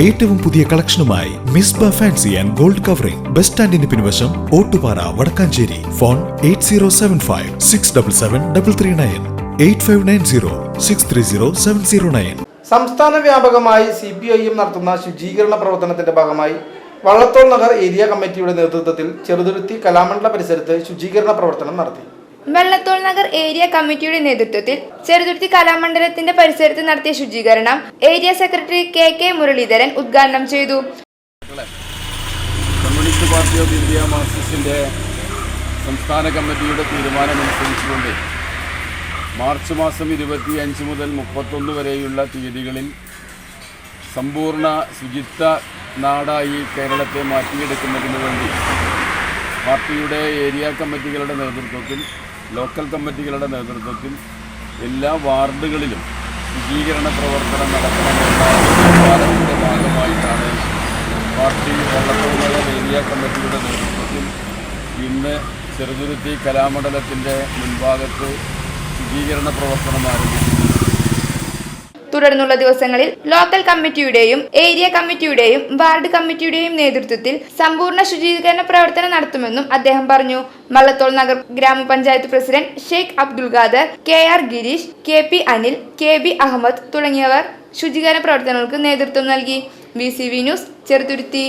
ഏറ്റവും പുതിയ കളക്ഷനുമായി Misba fancy and gold covering bus സ്റ്റാൻഡിന് പിൻവശം ഓട്ടുപാറ വടക്കാഞ്ചേരി. ഫോൺ 8075677339 8590630709. സംസ്ഥാന വ്യാപകമായി CPIM നടത്തുന്ന ശുചീകരണ പ്രവർത്തനത്തിന്റെ ഭാഗമായി വള്ളത്തോൾ നഗർ ഏരിയ കമ്മിറ്റിയുടെ നേതൃത്വത്തിൽ ചെറുതുരുത്തി കലാമണ്ഡല പരിസരത്ത് ശുചീകരണ പ്രവർത്തനം നടത്തി. വള്ളത്തോൾ നഗർ ഏരിയ കമ്മിറ്റിയുടെ നേതൃത്വത്തിൽ ചെറുതുരുത്തി കലാമണ്ഡലത്തിന്റെ പരിസരത്ത് നടത്തിയ ശുചീകരണം ഏരിയ സെക്രട്ടറി KK മുരളീധരൻ ഉദ്ഘാടനം ചെയ്തു. കമ്മ്യൂണിസ്റ്റ് പാർട്ടി ഓഫ് ഇന്ത്യ മാർക്സിസ്റ്റിന്റെ സംസ്ഥാന കമ്മിറ്റിയുടെ തീരുമാനമനുസരിച്ചുകൊണ്ട് മാർച്ച് മാസം 25 മുതൽ 31 വരെയുള്ള തീയതികളിൽ സമ്പൂർണ്ണ ശുചിത്വ നാടായി കേരളത്തെ മാറ്റിയെടുക്കുന്നതിന് വേണ്ടി പാർട്ടിയുടെ ഏരിയ കമ്മിറ്റികളുടെ നേതൃത്വത്തിൽ, ലോക്കൽ കമ്മിറ്റികളുടെ നേതൃത്വത്തിൽ എല്ലാ വാർഡുകളിലും ശുചീകരണ പ്രവർത്തനം നടത്തണമെന്ന തീരുമാനത്തിൻ്റെ ഭാഗമായിട്ടാണ് പാർട്ടി വള്ളത്തോൾ നഗർ ഏരിയ കമ്മിറ്റിയുടെ നേതൃത്വത്തിൽ ഇന്ന് ചെറുതുരുത്തി കലാമണ്ഡലത്തിൻ്റെ മുൻഭാഗത്ത് ശുചീകരണ പ്രവർത്തനം ആരംഭിച്ചു. തുടർന്നുള്ള ദിവസങ്ങളിൽ ലോക്കൽ കമ്മിറ്റിയുടെയും ഏരിയ കമ്മിറ്റിയുടെയും വാർഡ് കമ്മിറ്റിയുടെയും നേതൃത്വത്തിൽ സമ്പൂർണ്ണ ശുചീകരണ പ്രവർത്തനം നടത്തുമെന്നും അദ്ദേഹം പറഞ്ഞു. വള്ളത്തോൾ നഗർ ഗ്രാമപഞ്ചായത്ത് president Sheikh Abdul Khader, KR Girish, KP Anil, KB Ahammed തുടങ്ങിയവർ ശുചീകരണ പ്രവർത്തനങ്ങൾക്ക് നേതൃത്വം നൽകി. VCV news, Cheruthuruthy.